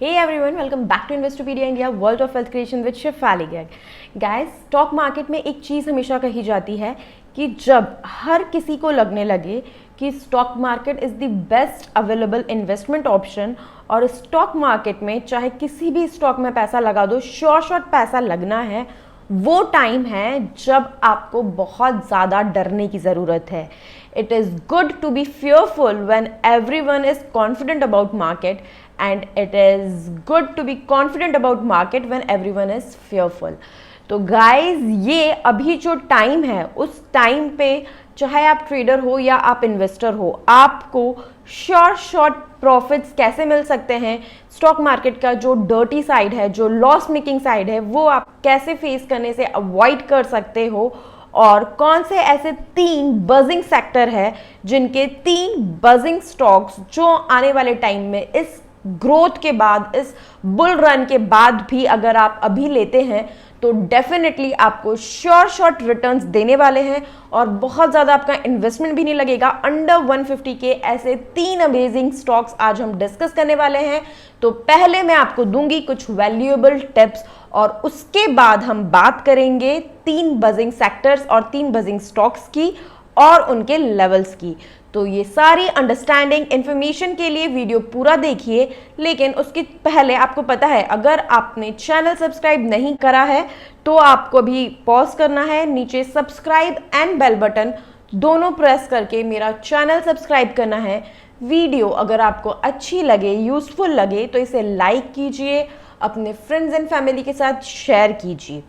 Hey everyone, welcome back to Investopedia India, World of Wealth Creation with Shefali Garg. Guys, stock market में एक चीज़ हमेशा कही जाती है कि जब हर किसी को लगने लगे कि stock market is the best available investment option और स्टॉक मार्केट में चाहे किसी भी स्टॉक में पैसा लगा दो, श्योर पैसा लगना है, वो टाइम है जब आपको बहुत ज़्यादा डरने की ज़रूरत है. It is good to be fearful when everyone is confident about market, and it is good to be confident about market when everyone is fearful. तो गाइज ये अभी जो टाइम है उस टाइम पे चाहे आप ट्रेडर हो या आप इन्वेस्टर हो, आपको शॉर्ट प्रॉफिट्स कैसे मिल सकते हैं, स्टॉक मार्केट का जो डर्टी साइड है, जो लॉस मेकिंग साइड है, वो आप कैसे फेस करने से अवॉइड कर सकते हो, और कौन से ऐसे 3 बजिंग सेक्टर है जिनके 3 बजिंग स्टॉक्स जो आने वाले टाइम में इस ग्रोथ के बाद, इस बुल रन के बाद भी अगर आप अभी लेते हैं तो डेफिनेटली आपको शॉर्ट रिटर्न्स देने वाले हैं और बहुत ज़्यादा आपका इन्वेस्टमेंट भी नहीं लगेगा. अंडर 150 के ऐसे 3 अमेजिंग स्टॉक्स आज हम डिस्कस करने वाले हैं. तो पहले मैं आपको दूंगी कुछ वैल्यूएबल टिप्स और उसके बाद हम बात करेंगे 3 बजिंग सेक्टर्स और 3 बजिंग स्टॉक्स की और उनके लेवल्स की. तो ये सारी अंडरस्टैंडिंग इंफॉर्मेशन के लिए वीडियो पूरा देखिए, लेकिन उसके पहले आपको पता है अगर आपने चैनल सब्सक्राइब नहीं करा है तो आपको भी पॉज करना है, नीचे सब्सक्राइब एंड बेल बटन दोनों प्रेस करके मेरा चैनल सब्सक्राइब करना है. वीडियो अगर आपको अच्छी लगे, यूजफुल लगे तो इसे लाइक कीजिए, अपने फ्रेंड्स एंड फैमिली के साथ शेयर कीजिए.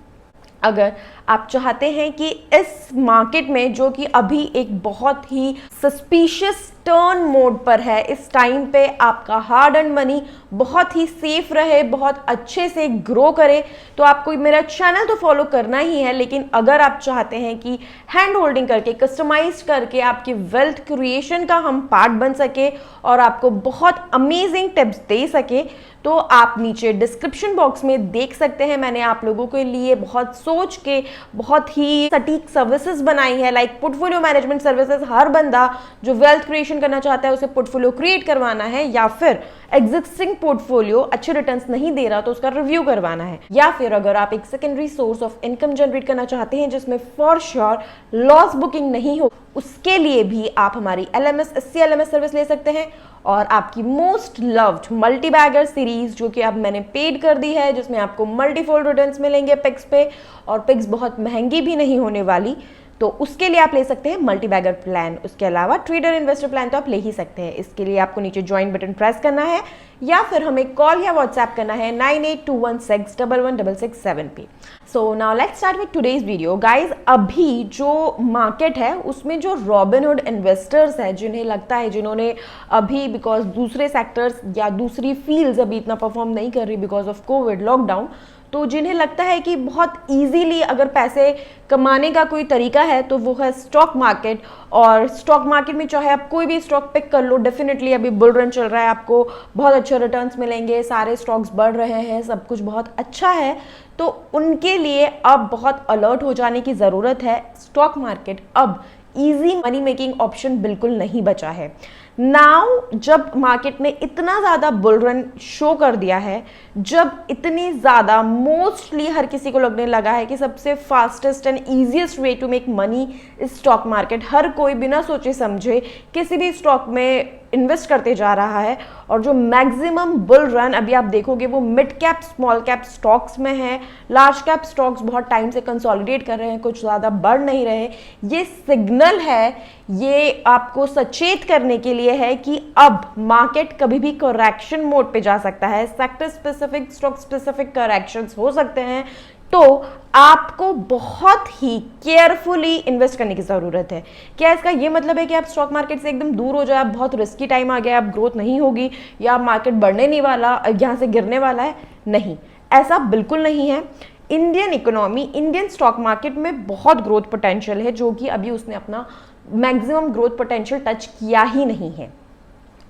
अगर आप चाहते हैं कि इस मार्केट में जो कि अभी एक बहुत ही सस्पिशियस टर्न मोड पर है, इस टाइम पे आपका हार्ड अर्न मनी बहुत ही सेफ रहे, बहुत अच्छे से ग्रो करे, तो आपको मेरा चैनल तो फॉलो करना ही है. लेकिन अगर आप चाहते हैं कि हैंड होल्डिंग करके, कस्टमाइज करके आपकी वेल्थ क्रिएशन का हम पार्ट बन सके और आपको बहुत अमेजिंग टिप्स दे सके, तो आप नीचे डिस्क्रिप्शन बॉक्स में देख सकते हैं मैंने आप लोगों के लिए बहुत सोच के बहुत ही सटीक सर्विसेज बनाई है, लाइक पोर्टफोलियो मैनेजमेंट सर्विसेज. हर बंदा जो वेल्थ क्रिएशन करना चाहता है, उसे पोर्टफोलियो क्रिएट करवाना है, या फिर एग्जिस्टिंग पोर्टफोलियो अच्छे रिटर्न्स नहीं दे रहा तो उसका रिव्यू करवाना है, या फिर अगर आप एक secondary source of income generate करना चाहते हैं जिसमें फॉर श्योर लॉस बुकिंग नहीं हो, उसके लिए भी आप हमारी LMS SC LMS सर्विस ले सकते हैं. और आपकी most loved multibagger series जो कि अब मैंने पेड कर दी है, जिसमें आपको मल्टीफोल्ड रिटर्न्स मिलेंगे पिक्स पे, और पिक्स बहुत महंगी भी नहीं होने वाली, तो उसके लिए आप ले सकते हैं मल्टी बैगर प्लान. उसके अलावा ट्रेडर इन्वेस्टर प्लान तो आप ले ही सकते हैं. इसके लिए आपको नीचे ज्वाइन बटन प्रेस करना है या फिर हमें कॉल या व्हाट्सएप करना है 9821611667 पे. So now let's start with today's video. Guys, अभी जो मार्केट है उसमें जो रॉबिनहुड इन्वेस्टर्स है, जिन्हें लगता है, जिन्होंने अभी बिकॉज दूसरे सेक्टर्स या दूसरी फील्ड्स अभी इतना परफॉर्म नहीं कर रही बिकॉज ऑफ कोविड लॉकडाउन, तो जिन्हें लगता है कि बहुत इजीली अगर पैसे कमाने का कोई तरीका है तो वो है स्टॉक मार्केट. और स्टॉक मार्केट में चाहे आप कोई भी स्टॉक पिक कर लो, डेफिनेटली अभी बुल रन चल रहा है, आपको बहुत अच्छे रिटर्न्स मिलेंगे, सारे स्टॉक्स बढ़ रहे हैं, सब कुछ बहुत अच्छा है. तो उनके लिए अब बहुत अलर्ट हो जाने की ज़रूरत है. स्टॉक मार्केट अब ईजी मनी मेकिंग ऑप्शन बिल्कुल नहीं बचा है. नाउ जब मार्केट ने इतना ज़्यादा बुल रन शो कर दिया है, जब इतनी ज़्यादा मोस्टली हर किसी को लगने लगा है कि सबसे fastest and easiest way to make money is stock market, हर कोई बिना सोचे समझे किसी भी स्टॉक में इन्वेस्ट करते जा रहा है. और जो मैक्सिमम बुल रन अभी आप देखोगे वो mid cap small cap stocks में है. लार्ज कैप स्टॉक्स बहुत टाइम से कंसोलिडेट कर रहे हैं, कुछ ज़्यादा बढ़ नहीं रहे. ये सिग्नल है, ये आपको सचेत करने के लिए है कि अब मार्केट कभी भी करेक्शन मोड पे जा सकता है. Sector specific, stock specific corrections हो सकते हैं, तो आपको बहुत ही केयरफुली इन्वेस्ट करने की ज़रूरत है. क्या इसका ये मतलब है कि आप स्टॉक मार्केट से एकदम दूर हो जाए, आप बहुत रिस्की टाइम आ गया, आप ग्रोथ नहीं होगी या मार्केट बढ़ने नहीं वाला, यहाँ से गिरने वाला है? नहीं, ऐसा बिल्कुल नहीं है. Indian economy, Indian stock market में बहुत ग्रोथ पोटेंशियल है, जो कि अभी उसने अपना मैक्सिमम ग्रोथ पोटेंशियल टच किया ही नहीं है.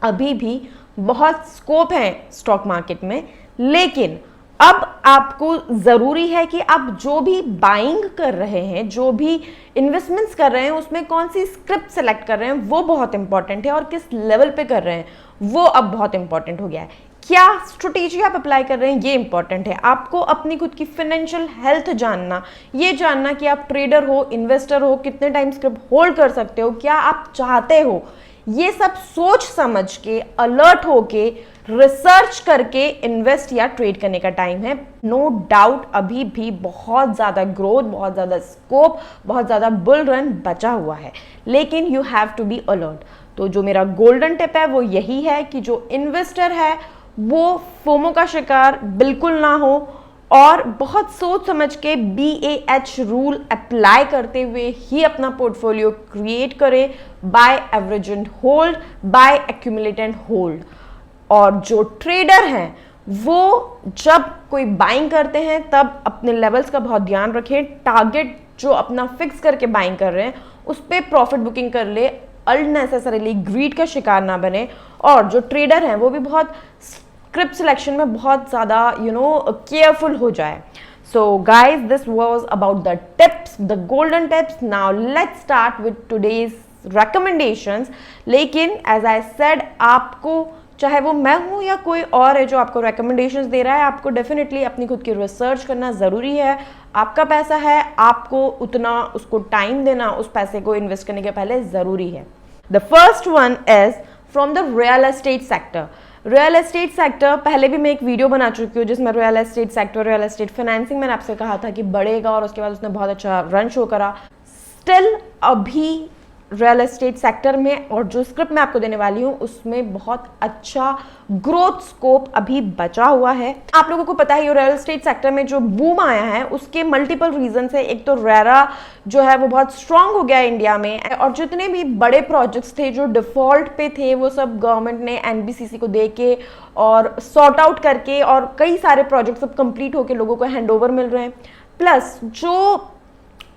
अभी भी बहुत स्कोप है स्टॉक मार्केट में, लेकिन अब आपको ज़रूरी है कि आप जो भी बाइंग कर रहे हैं, जो भी इन्वेस्टमेंट्स कर रहे हैं, उसमें कौन सी स्क्रिप्ट सेलेक्ट कर रहे हैं वो बहुत इंपॉर्टेंट है, और किस लेवल पे कर रहे हैं वो अब बहुत इंपॉर्टेंट हो गया है. क्या स्ट्रेटेजी आप अप्लाई कर रहे हैं ये इंपॉर्टेंट है। आपको अपनी खुद की फाइनेंशियल हेल्थ जानना, ये जानना कि आप ट्रेडर हो, इन्वेस्टर हो, कितने टाइम स्क्रिप्ट होल्ड कर सकते हो, क्या आप चाहते हो, ये सब सोच समझ के, अलर्ट होके, रिसर्च करके इन्वेस्ट या ट्रेड करने का टाइम है। नो डाउट अभी भी बहुत ज़्यादा ग्रोथ, बहुत ज़्यादा स्कोप, बहुत ज़्यादा बुल रन बचा हुआ है, लेकिन you have to be alert. तो जो मेरा गोल्डन टिप है वो यही है कि जो इन्वेस्टर है वो फोमो का शिकार बिल्कुल ना हो और बहुत सोच समझ के BAH रूल अप्लाई करते हुए ही अपना पोर्टफोलियो क्रिएट करे, buy average and hold, buy accumulate and hold. और जो ट्रेडर हैं वो जब कोई बाइंग करते हैं तब अपने लेवल्स का बहुत ध्यान रखें, टारगेट जो अपना फिक्स करके बाइंग कर रहे हैं उस पर प्रॉफिट बुकिंग कर ले, अननेसेसरीली ग्रीड का शिकार ना बने। और जो ट्रेडर हैं वो भी बहुत स्क्रिप्ट सिलेक्शन में बहुत ज़्यादा केयरफुल हो जाए। So guys, this was about the tips, the golden tips. Now let's start with today's recommendations. लेकिन एज आई सेड, आपको चाहे वो मैं हूँ या कोई और है जो आपको रिकमेंडेशंस दे रहा है, आपको डेफिनेटली अपनी खुद की रिसर्च करना ज़रूरी है। आपका पैसा है, आपको उतना उसको टाइम देना, उस पैसे को इन्वेस्ट करने के पहले ज़रूरी है। The first one is from the real estate sector. Real estate sector, पहले भी मैं एक वीडियो बना चुकी हूँ जिसमें real estate sector, real estate financing, मैंने आपसे कहा था कि बढ़ेगा और उसके बाद उसने बहुत अच्छा रन शो करा। स्टिल अभी रियल एस्टेट सेक्टर में और जो स्क्रिप्ट मैं आपको देने वाली हूँ उसमें बहुत अच्छा ग्रोथ स्कोप अभी बचा हुआ है। आप लोगों को पता है रियल एस्टेट सेक्टर में जो बूम आया है उसके मल्टीपल रीजन है। एक तो रेरा जो है वो बहुत स्ट्रांग हो गया है इंडिया में, और जितने भी बड़े प्रोजेक्ट्स थे जो डिफॉल्ट पे थे वो सब गवर्नमेंट ने NBCC को दे के और सॉर्ट आउट करके, और कई सारे प्रोजेक्ट्स अब कंप्लीट होकर लोगों को हैंड ओवर मिल रहे हैं। प्लस जो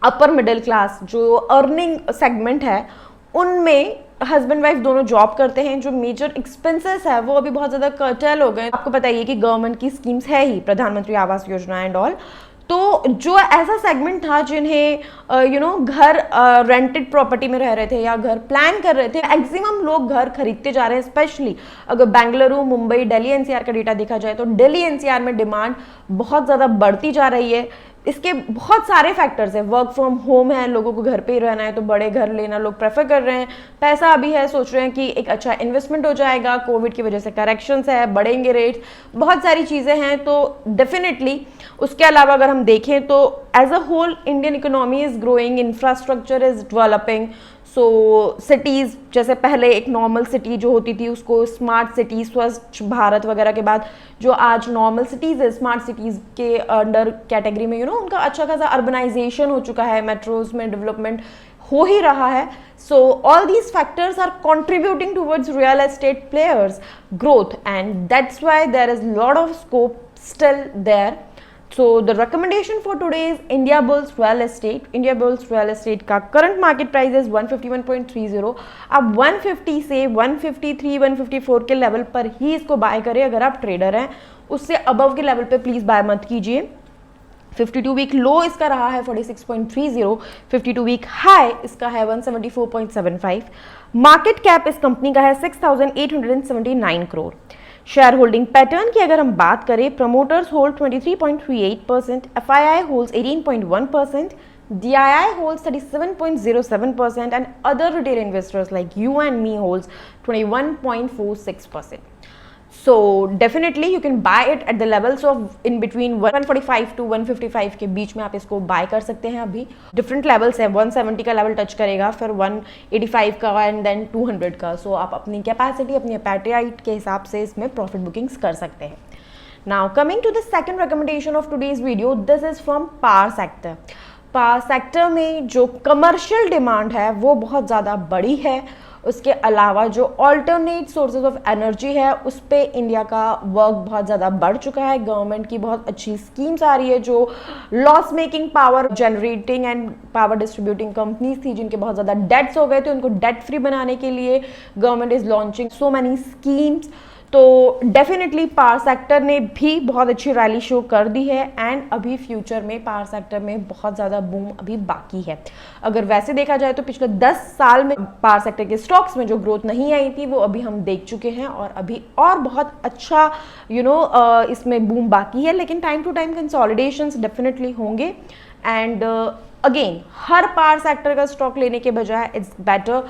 अपर मिडिल क्लास जो अर्निंग सेगमेंट है उनमें हस्बैंड वाइफ दोनों जॉब करते हैं, जो मेजर एक्सपेंसेस है वो अभी बहुत ज़्यादा कर्टेल हो गए। आपको पता ही है कि गवर्नमेंट की स्कीम्स है ही, प्रधानमंत्री आवास योजना एंड ऑल। तो जो ऐसा सेगमेंट था जिन्हें घर रेंटेड प्रॉपर्टी में रह रहे थे या घर प्लान कर रहे थे, मैक्सिमम लोग घर खरीदते जा रहे हैं। स्पेशली अगर बेंगलुरु, मुंबई, दिल्ली NCR का डेटा देखा जाए तो दिल्ली NCR में डिमांड बहुत ज़्यादा बढ़ती जा रही है। इसके बहुत सारे फैक्टर्स हैं। वर्क फ्रॉम होम है, लोगों को घर पे ही रहना है तो बड़े घर लेना लोग प्रेफर कर रहे हैं। पैसा अभी है, सोच रहे हैं कि एक अच्छा इन्वेस्टमेंट हो जाएगा, कोविड की वजह से करेक्शंस है, बढ़ेंगे रेट्स, बहुत सारी चीज़ें हैं। तो डेफिनेटली उसके अलावा अगर हम देखें तो as a whole Indian economy is growing, infrastructure is developing. So cities, जैसे पहले एक नॉर्मल सिटी जो होती थी उसको स्मार्ट सिटी, स्वच्छ भारत वगैरह के बाद जो आज नॉर्मल सिटीज़ है, स्मार्ट सिटीज़ के अंडर कैटेगरी में उनका अच्छा खासा अर्बनाइजेशन हो चुका है, मेट्रोज में डेवलपमेंट हो ही रहा है। So all these factors are contributing towards real estate players growth, and that's why there is lot of scope still there. So the recommendation for today is Indiabulls Real Estate. Indiabulls Real Estate का current market price is 151.30। आप 150 से 153, 154 के level पर ही इसको bye करें अगर आप trader हैं। उससे अबव के लेवल पे प्लीज़ बाय मत कीजिए। 52 वीक लो इसका रहा है 46.30, 52 वीक हाई इसका है 174.75। मार्केट कैप इस कंपनी का है 6,879 करोड़। शेयर होल्डिंग पैटर्न की अगर हम बात करें, promoters hold 23.38%, FII holds 18.1%, DII holds 37.07%, and other retail investors like you and me holds 21.46%. So definitely you can buy it at the levels of in between 145 to 155 के बीच में आप इसको bye कर सकते हैं। अभी डिफरेंट लेवल्स है, 170 का लेवल टच करेगा, फिर 185 का एंड देन 200 का। सो आप अपनी कैपेसिटी, अपनी एपेटाइट के हिसाब से इसमें प्रॉफिट बुकिंग्स कर सकते हैं। Now coming to the second recommendation of today's video, this is from power sector. Power sector में जो कमर्शियल डिमांड है वो बहुत ज़्यादा बड़ी है। उसके अलावा जो ऑल्टरनेट सोर्सेज ऑफ एनर्जी है उस पर इंडिया का वर्क बहुत ज़्यादा बढ़ चुका है। गवर्नमेंट की बहुत अच्छी स्कीम्स आ रही है। जो loss making power generating and power distributing companies थी जिनके बहुत ज़्यादा डेट्स हो गए थे, उनको डेट फ्री बनाने के लिए government is launching so many schemes. तो डेफिनेटली पावर सेक्टर ने भी बहुत अच्छी रैली शो कर दी है एंड अभी फ्यूचर में पावर सेक्टर में बहुत ज़्यादा बूम अभी बाकी है। अगर वैसे देखा जाए तो पिछले 10 साल में पावर सेक्टर के स्टॉक्स में जो ग्रोथ नहीं आई थी वो अभी हम देख चुके हैं और अभी और बहुत अच्छा इसमें बूम बाकी है, लेकिन टाइम टू टाइम कंसोलिडेशंस डेफिनेटली होंगे। And again her power sector का स्टॉक लेने के बजाय इट्स बेटर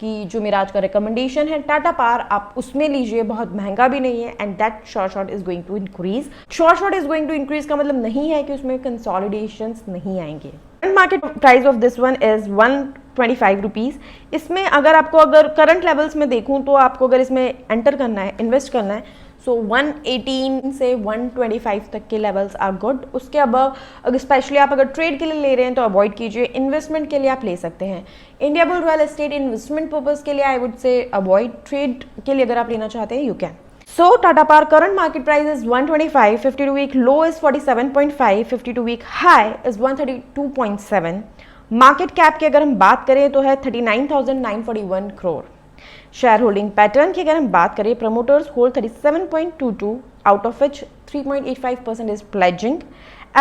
कि जो मेरा आज का रिकमेंडेशन है टाटा पावर, आप उसमें लीजिए, बहुत महंगा भी नहीं है and that short is going to increase. Short is going to increase का मतलब नहीं है कि उसमें कंसोलिडेशंस नहीं आएंगे। Market price of this one is 125 rupees. इसमें अगर करंट लेवल्स में देखूं तो आपको अगर इसमें एंटर करना है, इन्वेस्ट करना है, सो 118 से 125 तक के लेवल्स आर गुड। उसके अबव अगर स्पेशली आप अगर ट्रेड के लिए ले रहे हैं तो अवॉइड कीजिए। इन्वेस्टमेंट के लिए आप ले सकते हैं। India bull real estate investment purpose के लिए I would say avoid. Trade के लिए अगर आप लेना चाहते हैं you can. So Tata power current market price is 125, 52 week low is 47.5, 52 week high is 132.7। Market cap की अगर हम बात करें तो है 39,941 करोड़। शेयर होल्डिंग पैटर्न की अगर हम बात करें, promoters hold 37.22, out of which 3.85% is pledging.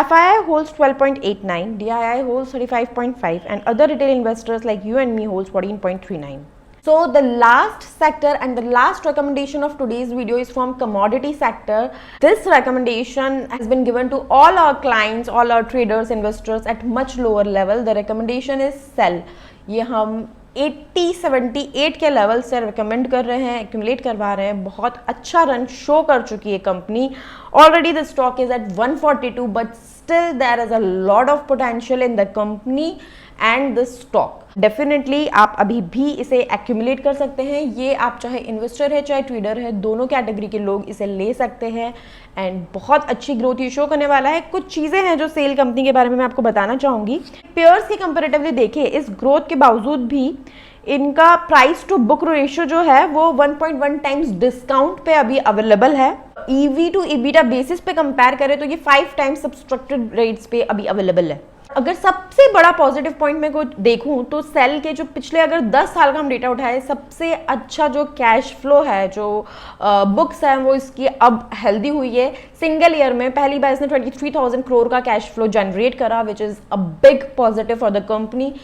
FII holds 12.89, DII holds 35.5 and other retail investors like you and me holds 14.39. So the last sector and the last recommendation of today's video is from commodity sector. This recommendation has been given to all our clients, all our traders, investors at much lower level. The recommendation is sell. ये हम 80-78 के level से recommend कर रहे हैं, accumulate करवा रहे हैं। बहुत अच्छा रन शो कर चुकी है कंपनी। Already the stock is at 142 but still there is a lot of potential in the company and the stock. Definitely आप अभी भी इसे एक्यूमुलेट कर सकते हैं। ये आप चाहे इन्वेस्टर है चाहे ट्रेडर है, दोनों कैटेगरी के लोग इसे ले सकते हैं एंड बहुत अच्छी ग्रोथ ये शो करने वाला है। कुछ चीज़ें हैं जो सेल कंपनी के बारे में मैं आपको बताना चाहूँगी। पेयर्स के कंपेरेटिवली देखिए, इस ग्रोथ के बावजूद भी इनका प्राइस टू बुक रेशियो जो है वो 1.1 टाइम्स डिस्काउंट पे अभी अवेलेबल है। EV टू EBITDA बेसिस पे कंपेयर करें तो ये 5 टाइम्स सब्सट्रैक्टेड रेट्स पे अभी अवेलेबल है। अगर सबसे बड़ा पॉजिटिव पॉइंट मैं को देखूं तो सेल के जो पिछले अगर 10 साल का हम डेटा उठाए, सबसे अच्छा जो कैश फ्लो है, जो बुक्स है, वो इसकी अब हेल्दी हुई है। सिंगल ईयर में पहली बार इसने 23,000 करोड़ का कैश फ्लो जनरेट करा, which is a big positive for the company.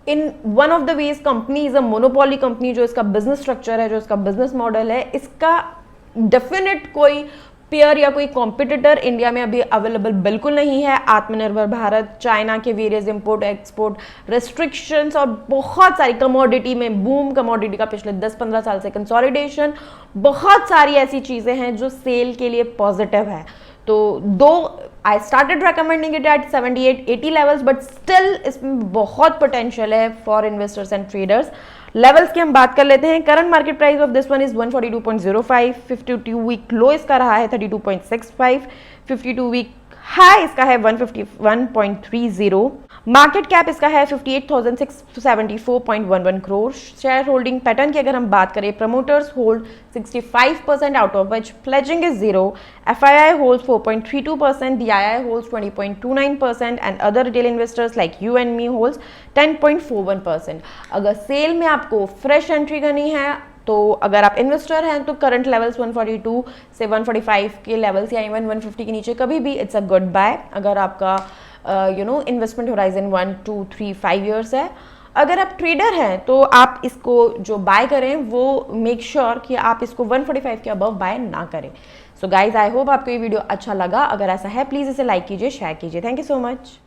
In one of the ways company is a monopoly company. जो इसका बिजनेस स्ट्रक्चर है, जो इसका बिजनेस मॉडल है, इसका डेफिनेट कोई पेयर या कोई कॉम्पिटिटर इंडिया में अभी अवेलेबल बिल्कुल नहीं है। आत्मनिर्भर भारत, चाइना के वेरियस इंपोर्ट एक्सपोर्ट रेस्ट्रिक्शंस और बहुत सारी कमोडिटी में बूम, कमोडिटी का पिछले 10-15 साल से कंसोलिडेशन, बहुत सारी ऐसी चीज़ें हैं जो सेल के लिए पॉजिटिव है। तो though I started recommending it at 78-80 levels, but still इसमें बहुत पोटेंशियल है for investors and traders. Levels की हम बात कर लेते हैं। Current market price of this one is 142.05, 52 week low इसका रहा है 32.65, 52 वीक हाई इसका है 151.30। मार्केट कैप इसका है 58,674.11 करोड़। शेयर होल्डिंग पैटर्न की अगर हम बात करें, promoters hold 65% out of which pledging is 0, FII holds 4.32%, DII holds 20.29% and other retail investors like you and me holds 10.41%। अगर सेल में आपको फ्रेश एंट्री करनी है तो अगर आप इन्वेस्टर हैं तो करंट लेवल्स 142 से 145 के लेवल्स या इवन 150 के नीचे कभी भी इट्स अ गुड बाय। अगर आपका इन्वेस्टमेंट होराइजन 1, 2, 3, 5 ईयर्स है। अगर आप ट्रेडर हैं तो आप इसको जो बाय करें वो मेक श्योर कि आप इसको 145 के अबव बाय ना करें। सो गाइज, आई होप आपको ये वीडियो अच्छा लगा। अगर ऐसा है प्लीज़ इसे लाइक कीजिए, शेयर कीजिए। Thank you so much.